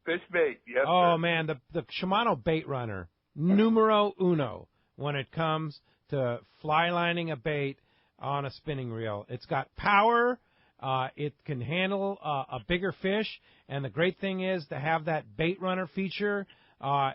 Fish bait, yes, Oh, sir. man, the Shimano bait runner, numero uno, when it comes to fly lining a bait on a spinning reel. It's got power. It can handle a bigger fish. And the great thing is to have that bait runner feature.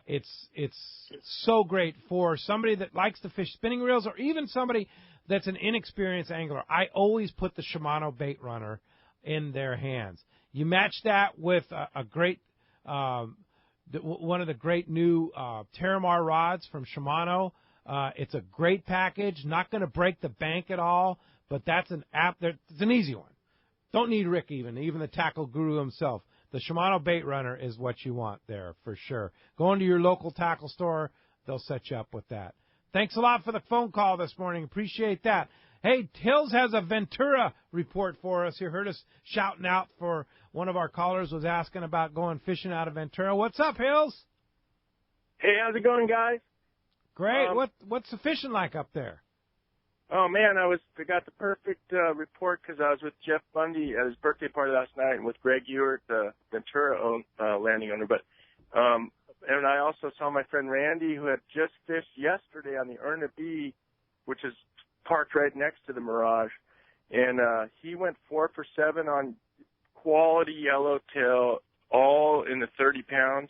It's so great for somebody that likes to fish spinning reels, or even somebody that's an inexperienced angler. I always put the Shimano bait runner in their hands. You match that with a great, one of the great new Terramar rods from Shimano. It's a great package, not going to break the bank at all, but that's an it's an easy one. Don't need Rick even the tackle guru himself. The Shimano bait runner is what you want there for sure. Go into your local tackle store, they'll set you up with that. Thanks a lot for the phone call this morning. Appreciate that. Hey, Hills has a Ventura report for us. You heard us shouting out for one of our callers was asking about going fishing out of Ventura. What's up, Hills? Hey, how's it going, guys? Great. What's the fishing like up there? Oh man, I got the perfect report because I was with Jeff Bundy at his birthday party last night, and with Greg Ewert, the Ventura landing owner. But and I also saw my friend Randy, who had just fished yesterday on the Erna B, which is parked right next to the Mirage, and he went 4 for 7 on quality yellowtail, all in the 30 pounds,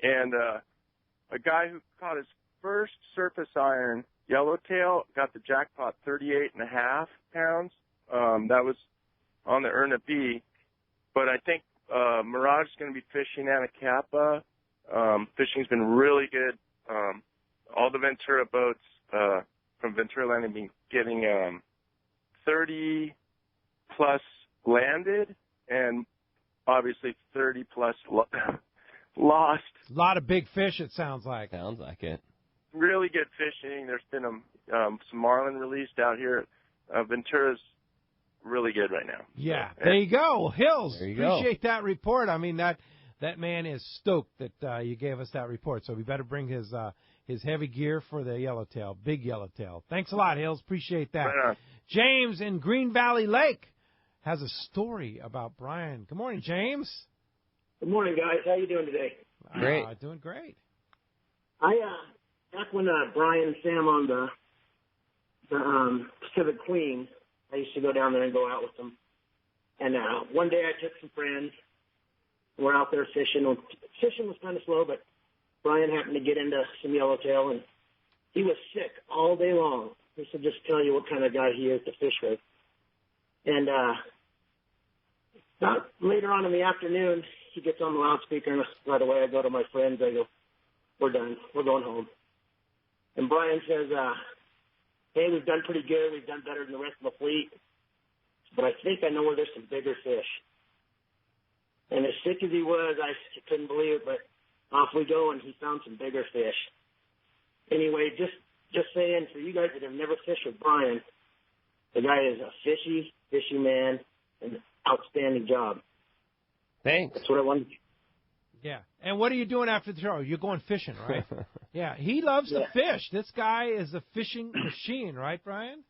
and a guy who caught his first surface iron yellowtail got the jackpot, 38.5 pounds. That was on the Erna B. But I think Mirage is going to be fishing Anacapa. Fishing's been really good. All the Ventura boats from Ventura Land have been getting 30 plus landed, and obviously 30 plus lost. A lot of big fish, it sounds like. Sounds like it. Really good fishing. There's been some marlin released out here. Ventura's really good right now. Yeah, there you go. Hills, There you go. appreciate that report. I mean, that man is stoked that you gave us that report. So we better bring his heavy gear for the yellowtail, big yellowtail. Thanks a lot, Hills. Appreciate that. Right on. James in Green Valley Lake has a story about Brian. Good morning, James. Good morning, guys. How you doing today? Great. Doing great. Back when Brian and Sam on the Pacific Queen, I used to go down there and go out with them. And one day I took some friends. We're out there fishing. Fishing was kind of slow, but Brian happened to get into some yellowtail, and he was sick all day long. This will just tell you what kind of guy he is to fish with. And about later on in the afternoon, he gets on the loudspeaker, and right away I go to my friends. I go, we're done. We're going home. And Brian says, hey, we've done pretty good. We've done better than the rest of the fleet. But I think I know where there's some bigger fish. And as sick as he was, I couldn't believe it, but off we go, and he found some bigger fish. Anyway, just saying, for you guys that have never fished with Brian, the guy is a fishy man, and an outstanding job. Thanks. That's what I wanted. Yeah. And what are you doing after the show? You're going fishing, right? Yeah. He loves to fish. This guy is a fishing machine, right, Brian?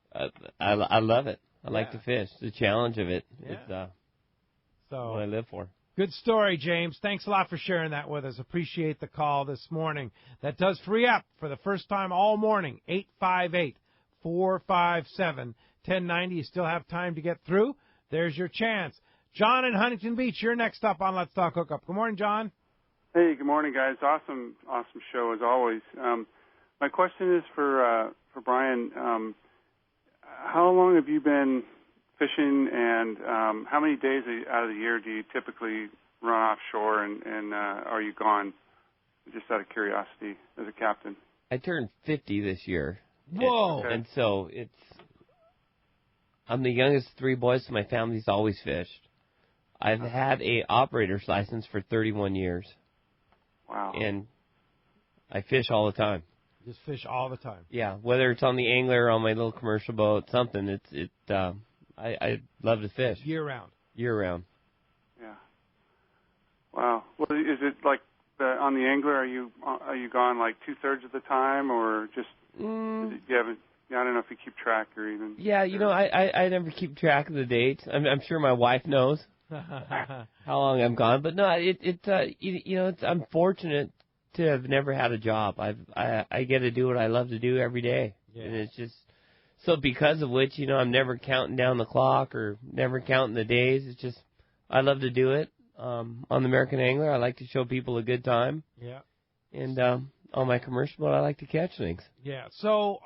I love it. I like to fish. The challenge of it is so what I live for. Good story, James. Thanks a lot for sharing that with us. Appreciate the call this morning. That does free up for the first time all morning, 858-457-1090. You still have time to get through. There's your chance. John in Huntington Beach, you're next up on Let's Talk Hookup. Good morning, John. Hey, good morning, guys. Awesome show as always. My question is for Brian. How long have you been fishing, and how many days out of the year do you typically run offshore, and are you gone? Just out of curiosity, as a captain. I turned 50 this year. Whoa! And so I'm the youngest of three boys, so my family's always fished. I've had a operator's license for 31 years. Wow. And I fish all the time. Just fish all the time. Yeah, whether it's on the angler or on my little commercial boat, something. I love to fish. Year round. Year round. Yeah. Wow. Well, is it like on the angler? Are you gone like 2/3 of the time, or just you haven't? I don't know if you keep track or even. Yeah, I never keep track of the dates. I'm sure my wife knows how long I'm gone, but no, I'm fortunate to have never had a job. I get to do what I love to do every day, and it's just so because of which I'm never counting down the clock or never counting the days. It's just I love to do it. On the American Angler, I like to show people a good time. Yeah. And on my commercial boat, I like to catch things. Yeah. So,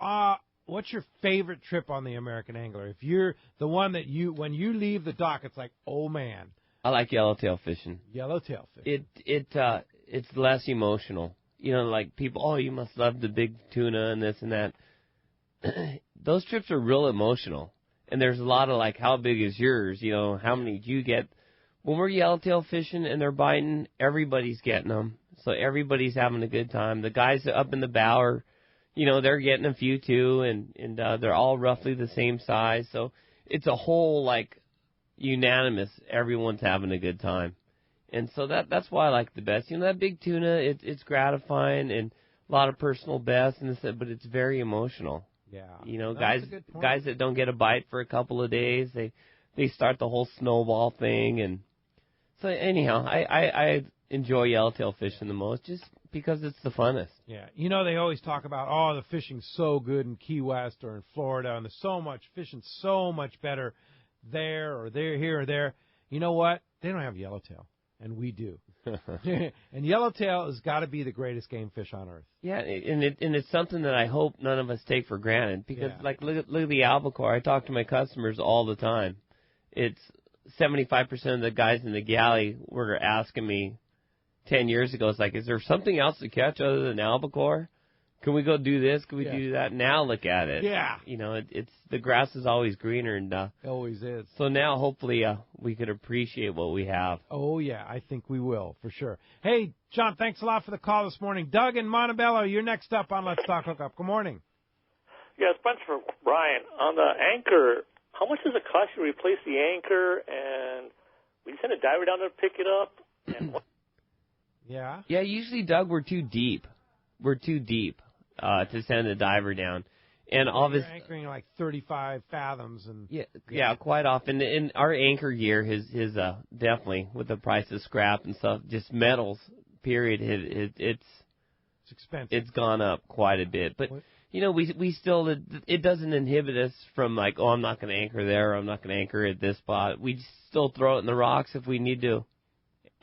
what's your favorite trip on the American Angler? If you're the one that when you leave the dock, it's like, oh man. I like yellowtail fishing. Yellowtail fishing. It's less emotional. Like people, oh, you must love the big tuna and this and that. Those trips are real emotional. And there's a lot of like, how big is yours? How many do you get? When we're yellowtail fishing and they're biting, everybody's getting them. So everybody's having a good time. The guys up in the bow are, they're getting a few too, and they're all roughly the same size. So it's a whole, like, unanimous, everyone's having a good time. And so that's why I like the best. That big tuna, it's gratifying and a lot of personal bests, but it's very emotional. Yeah. Guys that don't get a bite for a couple of days, they start the whole snowball thing. And so anyhow, I enjoy yellowtail fishing the most just because it's the funnest. Yeah. They always talk about, the fishing's so good in Key West or in Florida, and there's so much fishing, so much better there or there, here or there. You know what? They don't have yellowtail, and we do. And yellowtail has got to be the greatest game fish on earth. Yeah, and it's something that I hope none of us take for granted because, like, look at the albacore. I talk to my customers all the time. It's 75% of the guys in the galley were asking me 10 years ago, it's like, is there something else to catch other than albacore? Can we go do this? Can we do that? Now look at it. Yeah. It's the grass is always greener. And it always is. So now hopefully we could appreciate what we have. Oh, yeah. I think we will, for sure. Hey, John, thanks a lot for the call this morning. Doug in Montebello, you're next up on Let's Talk Hookup. Good morning. Yeah, it's a bunch for Brian. On the anchor, how much does it cost you to replace the anchor? And we send a diver down there to pick it up? And Yeah? Yeah, usually, Doug, we're too deep. We're too deep to send a diver down. And obviously, you're anchoring like 35 fathoms. And yeah, quite often. And our anchor gear is definitely, with the price of scrap and stuff, just metals, period, it's expensive. It's gone up quite a bit. But, we still, it doesn't inhibit us from like, oh, I'm not going to anchor there, or I'm not going to anchor at this spot. We still throw it in the rocks if we need to.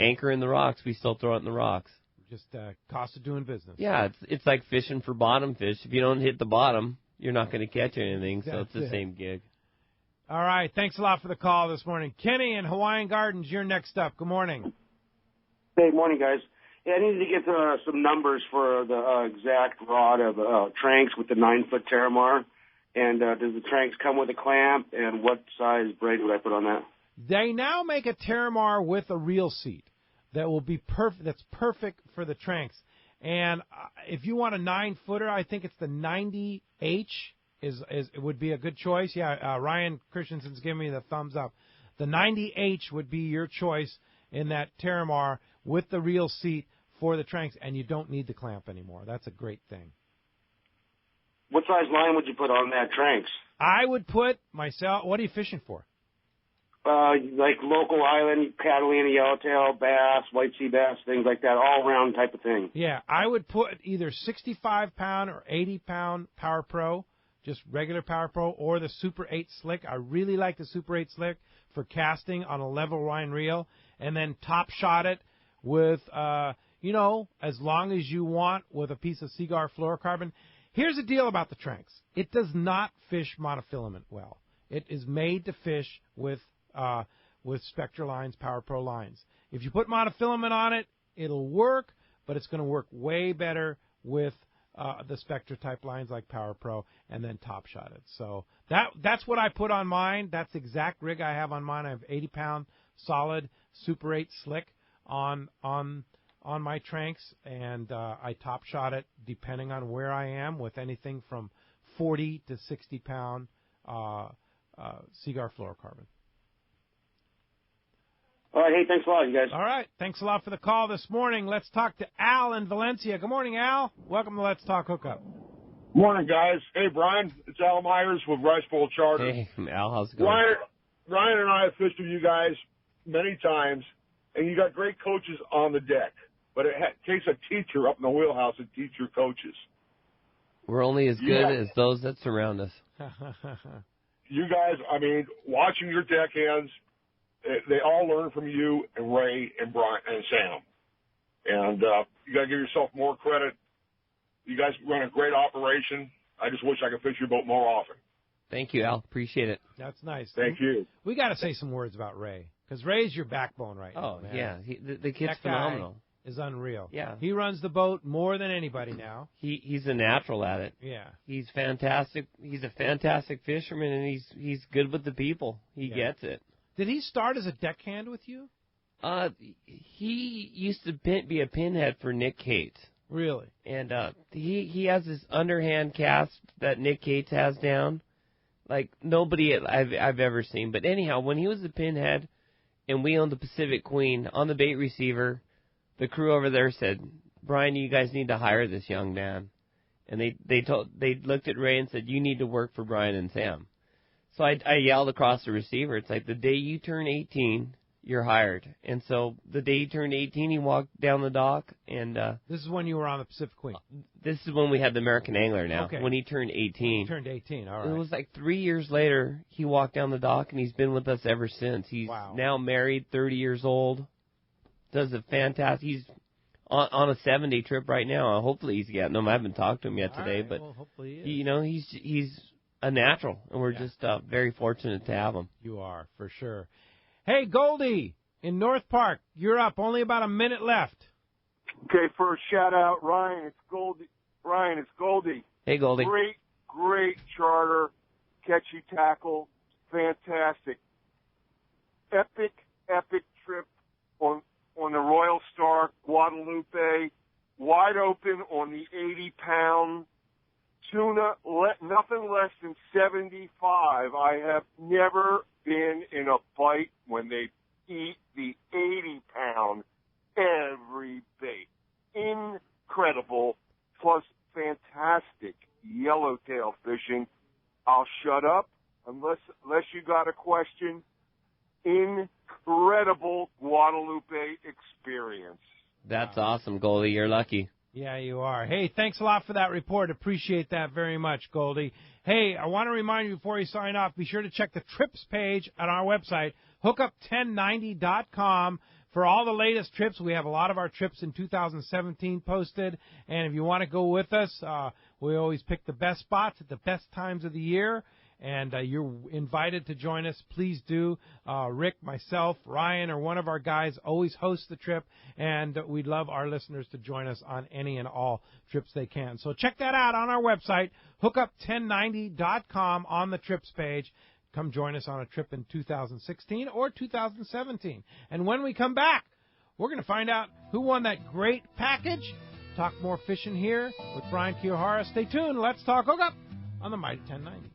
Anchor in the rocks, we still throw it in the rocks. Just cost of doing business. Yeah, it's like fishing for bottom fish. If you don't hit the bottom, you're not going to catch anything, so it's the same gig. All right, thanks a lot for the call this morning. Kenny in Hawaiian Gardens, you're next up. Good morning. Hey, morning, guys. Yeah, I needed to get some numbers for the exact rod of Tranks with the 9-foot Terramar. And does the Tranks come with a clamp, and what size braid would I put on that? They now make a Terramar with a reel seat that will be perfect. That's perfect for the Tranks. And if you want a 9-footer, I think it's the 90H it would be a good choice. Yeah, Ryan Christensen's giving me the thumbs up. The 90H would be your choice in that Terramar with the reel seat for the Tranks, and you don't need the clamp anymore. That's a great thing. What size line would you put on that Tranks? I would put myself. What are you fishing for? Like local island, Catalina, yellowtail, bass, white sea bass, things like that, all-round type of thing. Yeah, I would put either 65-pound or 80-pound Power Pro, just regular Power Pro, or the Super 8 Slick. I really like the Super 8 Slick for casting on a level line reel, and then top shot it with, as long as you want, with a piece of Seagar fluorocarbon. Here's the deal about the Tranks. It does not fish monofilament well. It is made to fish with Spectra lines, Power Pro lines. If you put monofilament on it, it'll work, but it's going to work way better with the Spectra type lines like Power Pro, and then top shot it. So that's what I put on mine. That's the exact rig I have on mine. I have 80-pound solid Super 8 Slick on my Tranks, and I top shot it depending on where I am with anything from 40 to 60-pound Seagar fluorocarbon. All right, hey, thanks a lot, you guys. All right, thanks a lot for the call this morning. Let's talk to Al in Valencia. Good morning, Al. Welcome to Let's Talk Hookup. Morning, guys. Hey, Brian. It's Al Myers with Rice Bowl Charter. Hey, Al, how's it going? Ryan and I have fished with you guys many times, and you got great coaches on the deck. But it takes a teacher up in the wheelhouse to teach your coaches. We're only as good as those that surround us. You guys, watching your deckhands, they all learn from you and Ray and Brian and Sam. And you got to give yourself more credit. You guys run a great operation. I just wish I could fish your boat more often. Thank you, Al. Appreciate it. That's nice. Thank you. We got to say some words about Ray, because Ray's your backbone right now, man. Yeah. The kid's phenomenal. Is unreal. Yeah. He runs the boat more than anybody now. He's a natural at it. Yeah. He's fantastic. He's a fantastic fisherman, and he's good with the people. He gets it. Did he start as a deckhand with you? He used to be a pinhead for Nick Cates. Really? And he has this underhand cast that Nick Cates has down, like nobody I've ever seen. But anyhow, when he was the pinhead, and we owned the Pacific Queen on the bait receiver, the crew over there said, "Brian, you guys need to hire this young man." And they looked at Ray and said, "You need to work for Brian and Sam." So I yelled across the receiver, it's like, the day you turn 18, you're hired. And so the day he turned 18, he walked down the dock. And this is when you were on the Pacific Queen? This is when we had the American Angler now, okay. When he turned 18. He turned 18, all right. It was like 3 years later, he walked down the dock, and he's been with us ever since. He's now married, 30 years old, does a fantastic, he's on a 7-day trip right now. Hopefully he's getting them. I haven't talked to him yet today, but well, hopefully he is. He's a natural, and we're just very fortunate to have him. You are, for sure. Hey, Goldie, in North Park, you're up. Only about a minute left. Okay, first shout out, Ryan. It's Goldie. Ryan, it's Goldie. Hey, Goldie. Great charter, catchy tackle, fantastic. Epic trip on the Royal Star, Guadalupe, wide open on the 80-pound. Tuna, nothing less than 75. I have never been in a bite when they eat the 80-pound. every bait. Incredible, plus fantastic yellowtail fishing. I'll shut up unless you got a question. Incredible Guadalupe experience. That's awesome, Goldie. You're lucky. Yeah, you are. Hey, thanks a lot for that report. Appreciate that very much, Goldie. Hey, I want to remind you before you sign off, be sure to check the trips page on our website, hookup1090.com, for all the latest trips. We have a lot of our trips in 2017 posted, and if you want to go with us, we always pick the best spots at the best times of the year. And you're invited to join us. Please do. Rick, myself, Ryan, or one of our guys always host the trip, and we'd love our listeners to join us on any and all trips they can. So check that out on our website, hookup1090.com, on the trips page. Come join us on a trip in 2016 or 2017. And when we come back, we're going to find out who won that great package. Talk more fishing here with Brian Kiyohara. Stay tuned. Let's talk Hookup on the Mighty 1090.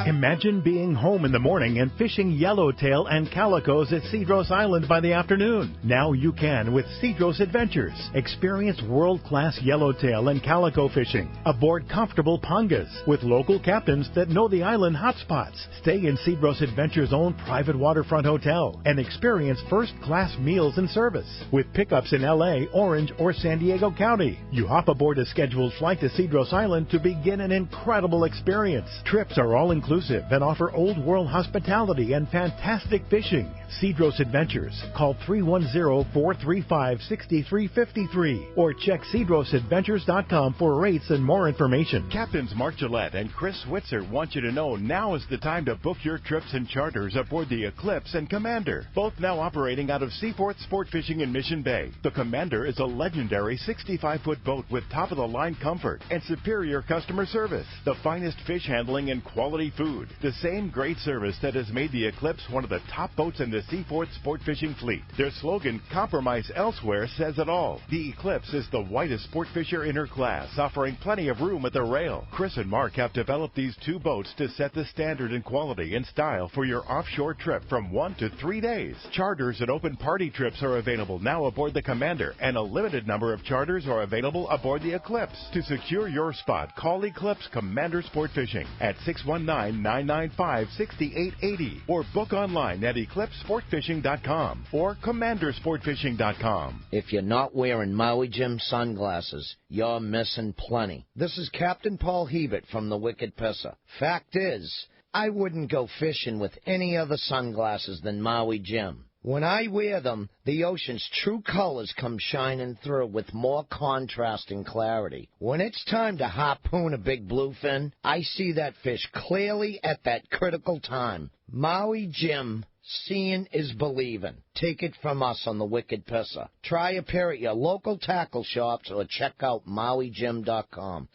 Imagine being home in the morning and fishing yellowtail and calicos at Cedros Island by the afternoon. Now you can with Cedros Adventures. Experience world-class yellowtail and calico fishing aboard comfortable pangas with local captains that know the island hotspots. Stay in Cedros Adventures' own private waterfront hotel and experience first-class meals and service with pickups in L.A., Orange, or San Diego County. You hop aboard a scheduled flight to Cedros Island to begin an incredible experience. Trips are all-inclusive and offer old-world hospitality and fantastic fishing. Cedros Adventures. Call 310-435-6353 or check cedrosadventures.com for rates and more information. Captains Mark Gillette and Chris Switzer want you to know now is the time to book your trips and charters aboard the Eclipse and Commander, both now operating out of Seaforth Sport Fishing in Mission Bay. The Commander is a legendary 65-foot boat with top-of-the-line comfort and superior customer service, the finest fish handling and quality food, the same great service that has made the Eclipse one of the top boats in the Seaforth Sport Fishing fleet. Their slogan, "Compromise Elsewhere," says it all. The Eclipse is the whitest sport fisher in her class, offering plenty of room at the rail. Chris and Mark have developed these two boats to set the standard in quality and style for your offshore trip from 1 to 3 days. Charters and open party trips are available now aboard the Commander, and a limited number of charters are available aboard the Eclipse. To secure your spot, call Eclipse Commander Sport Fishing at 619-995-6880 or book online at eclipsesportfishing.com or commandersportfishing.com. If you're not wearing Maui Jim sunglasses, you're missing plenty. This is Captain Paul Hebert from the Wicked Pisser. Fact is, I wouldn't go fishing with any other sunglasses than Maui Jim. When I wear them, the ocean's true colors come shining through with more contrast and clarity. When it's time to harpoon a big bluefin, I see that fish clearly at that critical time. Maui Jim, seeing is believing. Take it from us on the Wicked Pisser. Try a pair at your local tackle shops or check out MauiJim.com.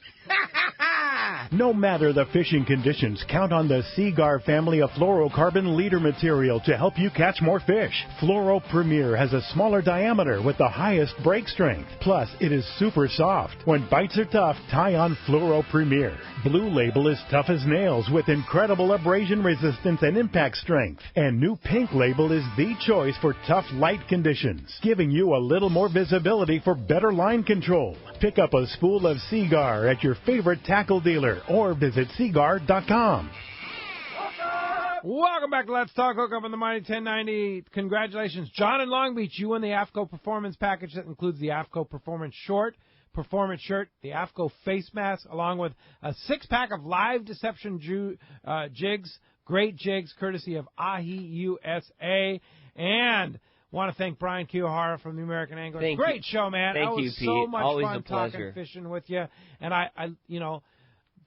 No matter the fishing conditions, count on the Seagar family of fluorocarbon leader material to help you catch more fish. Fluoro Premier has a smaller diameter with the highest break strength. Plus, it is super soft. When bites are tough, tie on Fluoro Premier. Blue Label is tough as nails with incredible abrasion resistance and impact strength. And new Pink Label is the choice for tough light conditions, giving you a little more visibility for better line control. Pick up a spool of Seagar at your favorite tackle dealer or visit seagar.com. Welcome back to Let's Talk Hookup on the Mighty 1090. Congratulations, John in Long Beach. You won the AFCO Performance Package that includes the AFCO Performance Short, Performance Shirt, the AFCO Face Mask, along with a 6-pack of live deception jigs, great jigs, courtesy of Ahi USA. And want to thank Brian Kiyohara from the American Angler. Great show, man. Thank you, was Pete. So much Always fun a pleasure. talking fishing with you. And I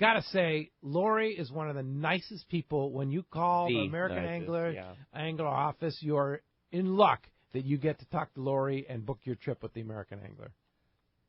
gotta say, Lori is one of the nicest people. When you call the American Angler office, you're in luck that you get to talk to Lori and book your trip with the American Angler.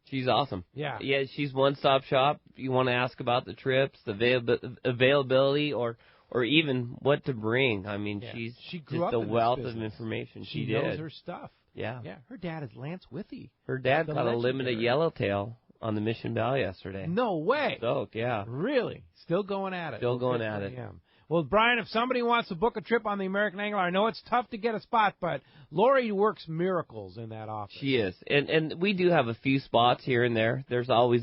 She's awesome. Yeah. Yeah, she's one-stop shop. You want to ask about the trips, the availability, or even what to bring. I mean, she grew just up a in wealth this of business. information. She did. knows her stuff. Yeah. Yeah. Her dad is Lance Withy. Her dad The caught a legendary. limited yellowtail on the Mission Valley yesterday. No way. Stoked, yeah. Really? Still going at it. Still going Good at for it. him. Well, Brian, if somebody wants to book a trip on the American Angler, I know it's tough to get a spot, but Lori works miracles in that office. She is. And we do have a few spots here and there. There's always,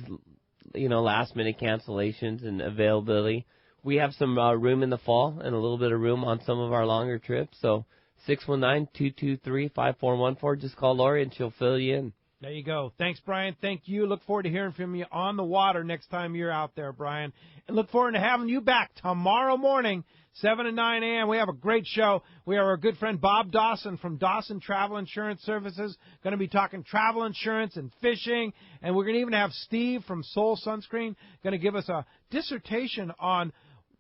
last-minute cancellations and availability. We have some room in the fall and a little bit of room on some of our longer trips. So 619-223-5414. Just call Lori and she'll fill you in. There you go. Thanks, Brian. Thank you. Look forward to hearing from you on the water next time you're out there, Brian. And look forward to having you back tomorrow morning, 7 to 9 a.m. We have a great show. We have our good friend Bob Dawson from Dawson Travel Insurance Services going to be talking travel insurance and fishing. And we're going to even have Steve from Soul Sunscreen going to give us a dissertation on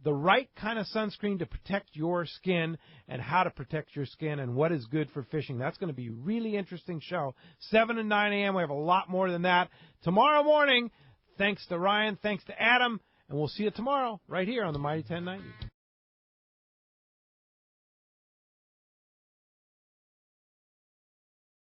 the right kind of sunscreen to protect your skin and how to protect your skin and what is good for fishing. That's going to be a really interesting show. 7 to 9 a.m. We have a lot more than that. Tomorrow morning, thanks to Ryan, thanks to Adam, and we'll see you tomorrow right here on the Mighty 1090.